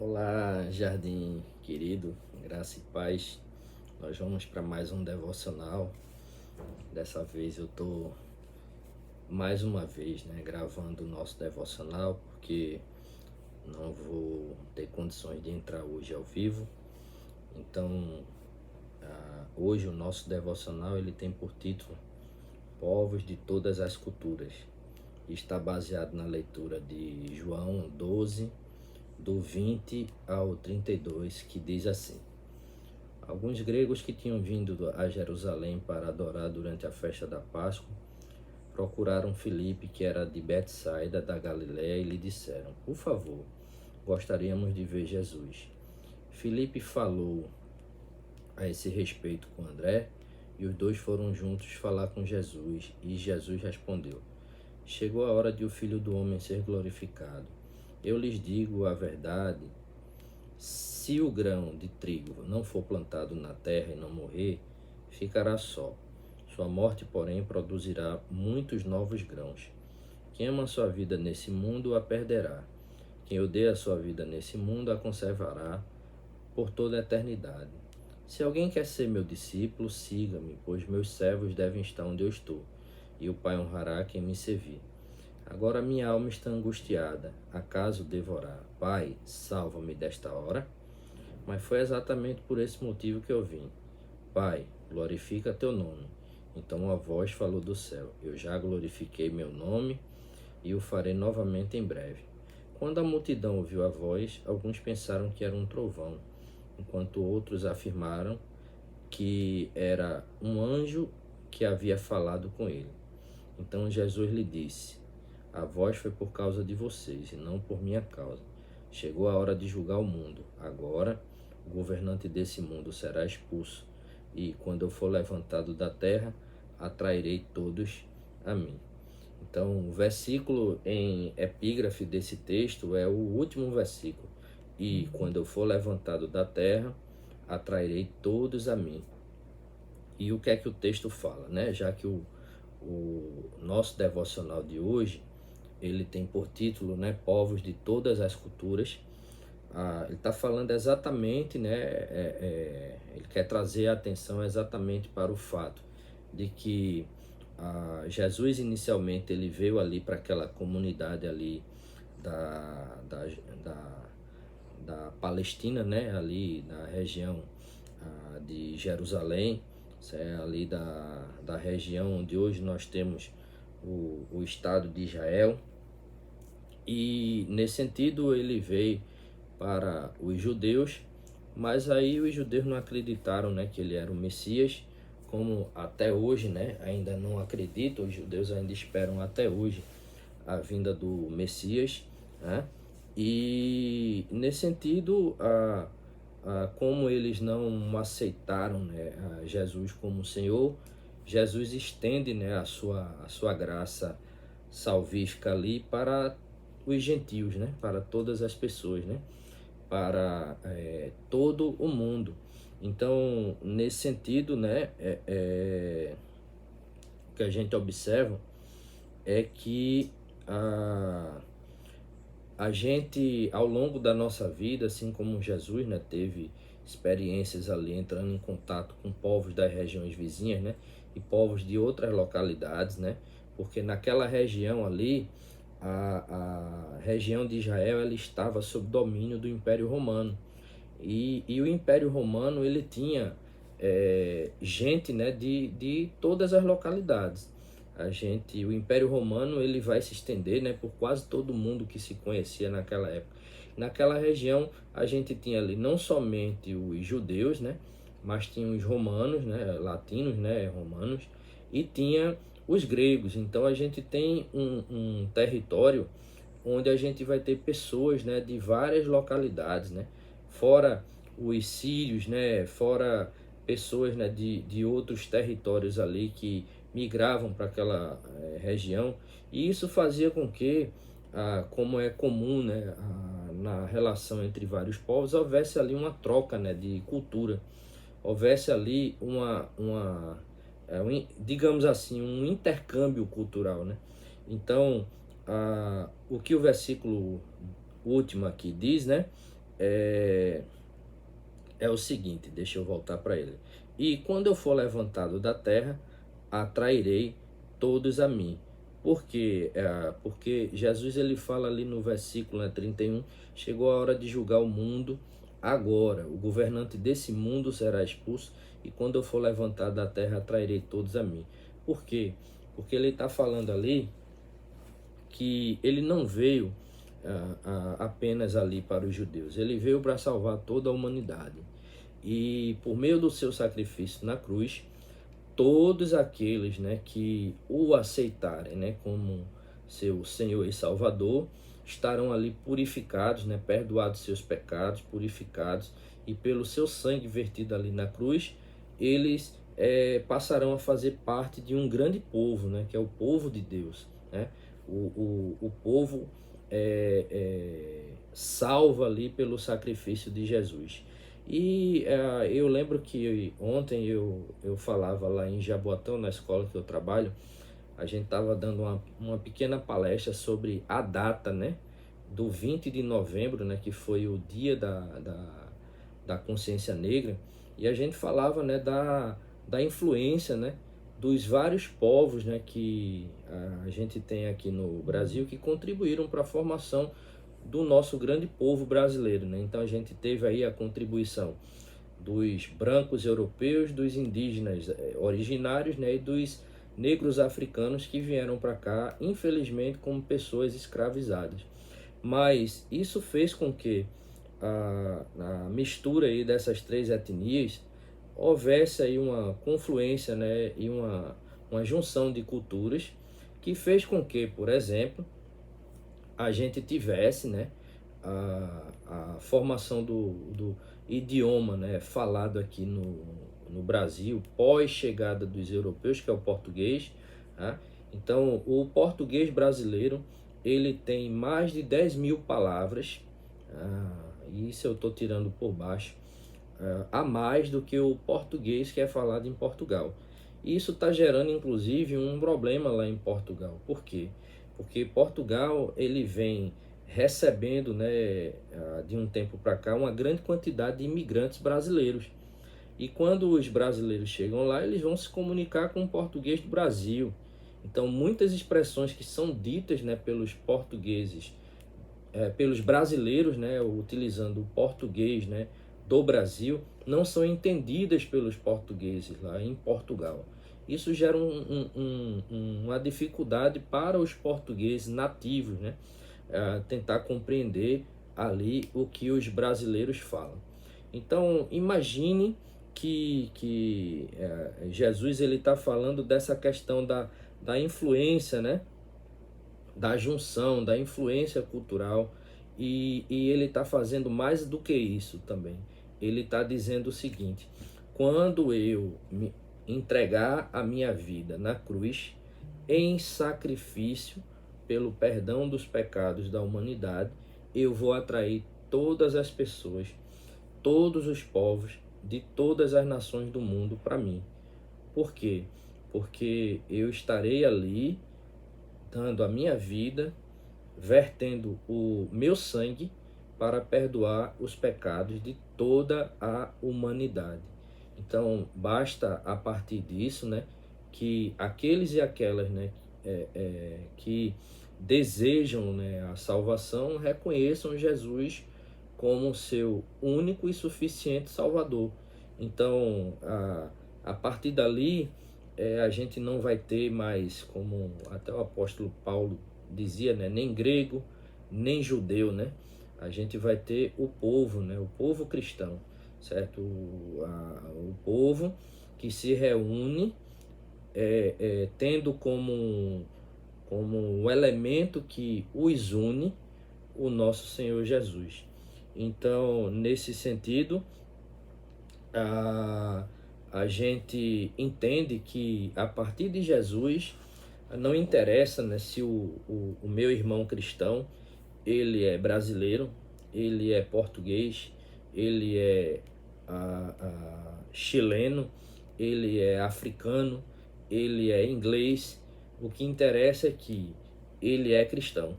Olá, jardim querido, graça e paz. Nós vamos para mais um devocional. Dessa vez eu tô mais uma vez, gravando o nosso devocional porque não vou ter condições de entrar hoje ao vivo. Então, hoje o nosso devocional ele tem por título Povos de todas as culturas. Está baseado na leitura de João 12, do 20 ao 32, que diz assim: Alguns gregos que tinham vindo a Jerusalém para adorar durante a festa da Páscoa procuraram Filipe, que era de Betsaida da Galiléia, e lhe disseram: Por favor, gostaríamos de ver Jesus. Filipe falou a esse respeito com André, e os dois foram juntos falar com Jesus, e Jesus respondeu: Chegou a hora de o Filho do Homem ser glorificado. Eu lhes digo a verdade, se o grão de trigo não for plantado na terra e não morrer, ficará só. Sua morte, porém, produzirá muitos novos grãos. Quem ama sua vida nesse mundo a perderá. Quem odeia a sua vida nesse mundo a conservará por toda a eternidade. Se alguém quer ser meu discípulo, siga-me, pois meus servos devem estar onde eu estou, e o Pai honrará quem me servir. Agora minha alma está angustiada. Acaso devorar? Pai, salva-me desta hora. Mas foi exatamente por esse motivo que eu vim. Pai, glorifica teu nome. Então a voz falou do céu: Eu já glorifiquei meu nome e o farei novamente em breve. Quando a multidão ouviu a voz, alguns pensaram que era um trovão, enquanto outros afirmaram que era um anjo que havia falado com ele. Então Jesus lhe disse: A voz foi por causa de vocês e não por minha causa. Chegou a hora de julgar o mundo. Agora, o governante desse mundo será expulso, e quando eu for levantado da terra, atrairei todos a mim. Então, o versículo em epígrafe desse texto é o último versículo. E quando eu for levantado da terra, atrairei todos a mim. E o que é que o texto fala, né? Já que o nosso devocional de hoje, ele tem por título, Povos de todas as culturas. Ele está falando exatamente, ele quer trazer a atenção exatamente para o fato de que Jesus inicialmente ele veio ali para aquela comunidade ali da, da, da, da Palestina, ali na região de Jerusalém, ali da região onde hoje nós temos o Estado de Israel. E nesse sentido ele veio para os judeus, mas aí os judeus não acreditaram, que ele era o Messias, como até hoje, ainda não acreditam. Os judeus ainda esperam até hoje a vinda do Messias, né? E nesse sentido, como eles não aceitaram, a Jesus como Senhor, Jesus estende, a sua graça salvífica ali para os gentios, para todas as pessoas, para todo o mundo. Então, nesse sentido, o que a gente observa é que a gente, ao longo da nossa vida, assim como Jesus, teve experiências ali entrando em contato com povos das regiões vizinhas, e povos de outras localidades, porque naquela região ali, a região de Israel, ela estava sob domínio do Império Romano. E o Império Romano, ele tinha gente, de todas as localidades. O Império Romano ele vai se estender, por quase todo mundo que se conhecia naquela época. Naquela região a gente tinha ali não somente os judeus, mas tinha os romanos, latinos, romanos, e tinha os gregos. Então a gente tem um território onde a gente vai ter pessoas, de várias localidades, fora os sírios, fora pessoas, de outros territórios ali que migravam para aquela região, e isso fazia com que, como é comum, na relação entre vários povos, houvesse ali uma troca, de cultura, houvesse ali digamos assim, um intercâmbio cultural, Então, o que o versículo último aqui diz, é o seguinte, deixa eu voltar para ele. E quando eu for levantado da terra, atrairei todos a mim. Porque Jesus ele fala ali no versículo 31, chegou a hora de julgar o mundo agora. O governante desse mundo será expulso e quando eu for levantado da terra, atrairei todos a mim. Por quê? Porque ele está falando ali que ele não veio apenas ali para os judeus, ele veio para salvar toda a humanidade. E por meio do seu sacrifício na cruz, todos aqueles, né, que o aceitarem, né, como seu Senhor e Salvador, estarão ali purificados, né, perdoados seus pecados, purificados, e pelo seu sangue vertido ali na cruz, eles passarão a fazer parte de um grande povo, né, que é o povo de Deus, né? O povo salvo ali pelo sacrifício de Jesus. E eu lembro que ontem eu falava lá em Jaboatão, na escola que eu trabalho, a gente estava dando uma pequena palestra sobre a data, né, do 20 de novembro, né, que foi o dia da consciência negra, e a gente falava, né, da influência, né, dos vários povos, né, que a gente tem aqui no Brasil, que contribuíram para a formação do nosso grande povo brasileiro, né? Então a gente teve aí a contribuição dos brancos europeus, dos indígenas originários, né, e dos negros africanos que vieram para cá, infelizmente, como pessoas escravizadas. Mas isso fez com que a mistura aí dessas três etnias houvesse aí uma confluência, né, e uma junção de culturas que fez com que, por exemplo, a gente tivesse, né, a formação do idioma, né, falado aqui no Brasil pós chegada dos europeus, que é o português, tá? Então o português brasileiro ele tem mais de 10 mil palavras, isso eu estou tirando por baixo, a mais do que o português que é falado em Portugal. Isso está gerando inclusive um problema lá em Portugal. Por quê? Porque Portugal ele vem recebendo, né, de um tempo para cá, uma grande quantidade de imigrantes brasileiros. E quando os brasileiros chegam lá, eles vão se comunicar com o português do Brasil. Então, muitas expressões que são ditas, né, pelos portugueses, pelos brasileiros, né, utilizando o português, né, do Brasil, não são entendidas pelos portugueses lá em Portugal. Isso gera uma dificuldade para os portugueses nativos, né, tentar compreender ali o que os brasileiros falam. Então, imagine que Jesus ele está falando dessa questão da influência, né, da junção, da influência cultural, e ele está fazendo mais do que isso também. Ele está dizendo o seguinte: quando eu me entregar a minha vida na cruz, em sacrifício pelo perdão dos pecados da humanidade, eu vou atrair todas as pessoas, todos os povos de todas as nações do mundo para mim. Por quê? Porque eu estarei ali dando a minha vida, vertendo o meu sangue para perdoar os pecados de toda a humanidade. Então, basta a partir disso, né, que aqueles e aquelas, né, que desejam, né, a salvação reconheçam Jesus como seu único e suficiente Salvador. Então, a partir dali, a gente não vai ter mais, como até o apóstolo Paulo dizia, né, nem grego, nem judeu, né? A gente vai ter o povo, né, o povo cristão, certo? O povo que se reúne tendo como um elemento que os une o nosso Senhor Jesus. Então, nesse sentido, a gente entende que a partir de Jesus não interessa, né, se o meu irmão cristão ele é brasileiro, ele é português, ele é chileno, ele é africano, ele é inglês. O que interessa é que ele é cristão.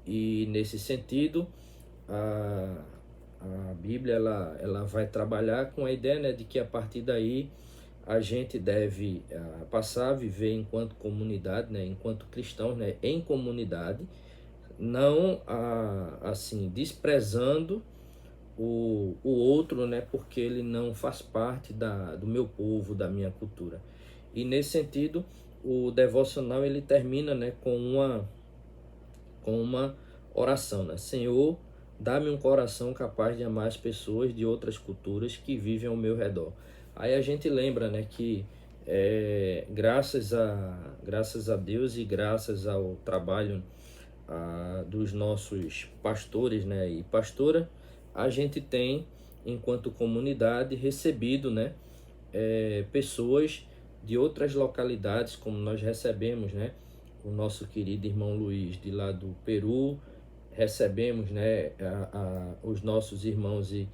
E nesse sentido, Bíblia ela vai trabalhar com a ideia, né, de que a partir daí a gente deve passar a viver enquanto comunidade, né, enquanto cristãos, né, em comunidade, não assim desprezando o outro, né, porque ele não faz parte do meu povo, da minha cultura. E nesse sentido, o devocional ele termina, né, com uma oração, né? Senhor, dá-me um coração capaz de amar as pessoas de outras culturas que vivem ao meu redor. Aí a gente lembra, né, que graças a Deus e graças ao trabalho dos nossos pastores, né, e pastora, a gente tem, enquanto comunidade, recebido, né, pessoas de outras localidades, como nós recebemos, né, o nosso querido irmão Luiz de lá do Peru, recebemos, né, os nossos irmãos e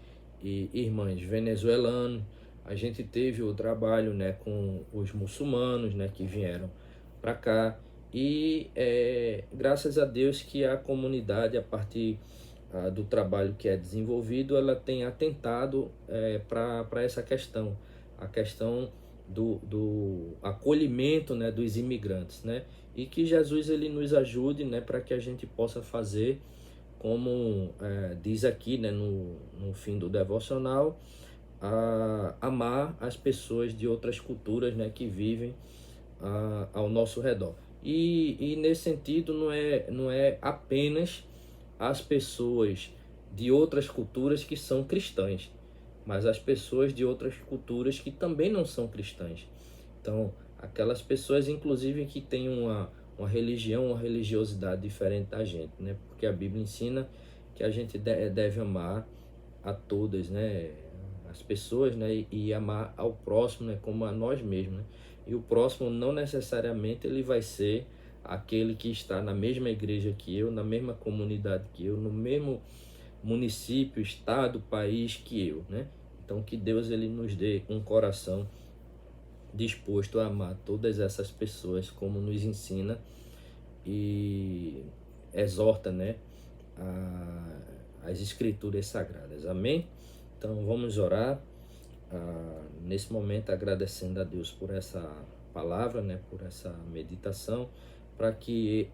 irmãs venezuelanos. A gente teve o trabalho, né, com os muçulmanos, né, que vieram para cá, e graças a Deus que a comunidade, a partir do trabalho que é desenvolvido, ela tem atentado para essa questão, a questão do acolhimento, né, dos imigrantes, né, e que Jesus ele nos ajude, né, para que a gente possa fazer como diz aqui, né, no fim do devocional, amar as pessoas de outras culturas, né, que vivem ao nosso redor. E nesse sentido não é apenas as pessoas de outras culturas que são cristãs, mas as pessoas de outras culturas que também não são cristãs. Então, aquelas pessoas, inclusive, que têm uma religião, uma religiosidade diferente da gente, né? Porque a Bíblia ensina que a gente deve amar a todas, né? As pessoas, né? E amar ao próximo, né? Como a nós mesmos, né? E o próximo não necessariamente ele vai ser aquele que está na mesma igreja que eu, na mesma comunidade que eu, no mesmo município, estado, país que eu, né? Então que Deus ele nos dê um coração disposto a amar todas essas pessoas, como nos ensina e exorta, né, as escrituras sagradas. Amém? Então vamos orar nesse momento, agradecendo a Deus por essa palavra, né, por essa meditação, para que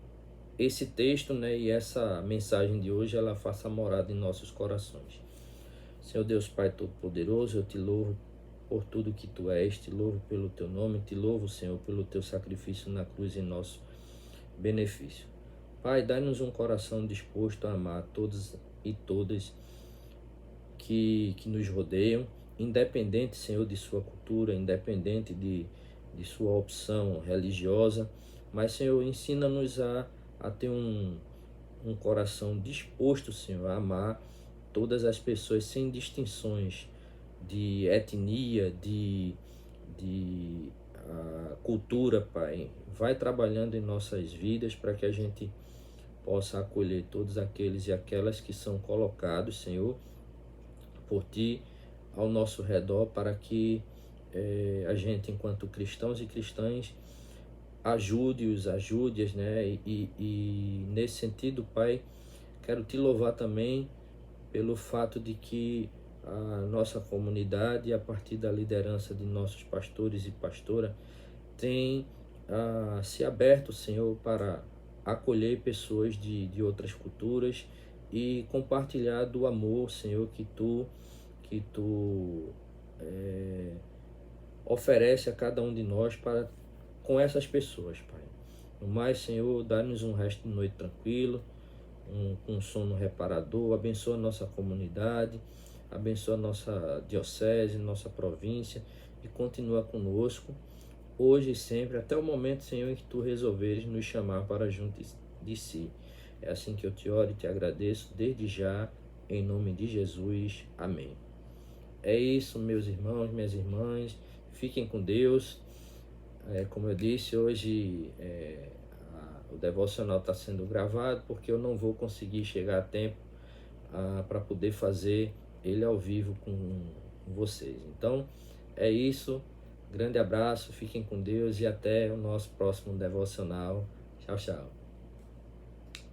esse texto, né, e essa mensagem de hoje ela faça morada em nossos corações. Senhor Deus Pai Todo-Poderoso, eu te louvo por tudo que tu és, te louvo pelo teu nome, te louvo, Senhor, pelo teu sacrifício na cruz em nosso benefício. Pai, dá-nos um coração disposto a amar todos e todas que nos rodeiam, independente, Senhor, de sua cultura, independente de sua opção religiosa, mas, Senhor, ensina-nos a ter um coração disposto, Senhor, a amar todas as pessoas sem distinções de etnia, de cultura, Pai. Vai trabalhando em nossas vidas para que a gente possa acolher todos aqueles e aquelas que são colocados, Senhor, por Ti ao nosso redor, para que a gente, enquanto cristãos e cristãs, ajude-as, né? E nesse sentido, Pai, quero Te louvar também pelo fato de que a nossa comunidade, a partir da liderança de nossos pastores e pastora, tem se aberto, Senhor, para acolher pessoas de outras culturas e compartilhar do amor, Senhor, que Tu oferece a cada um de nós para com essas pessoas, Pai. No mais, Senhor, dá-nos um resto de noite tranquilo, um sono reparador, abençoa a nossa comunidade, abençoa a nossa diocese, nossa província e continua conosco, hoje e sempre, até o momento, Senhor, em que Tu resolveres nos chamar para junto de Si. É assim que eu te oro e te agradeço desde já, em nome de Jesus. Amém. É isso, meus irmãos, minhas irmãs, fiquem com Deus. Como eu disse, hoje o devocional está sendo gravado porque eu não vou conseguir chegar a tempo para poder fazer ele ao vivo com vocês. Então é isso, grande abraço, fiquem com Deus e até o nosso próximo devocional. Tchau, tchau.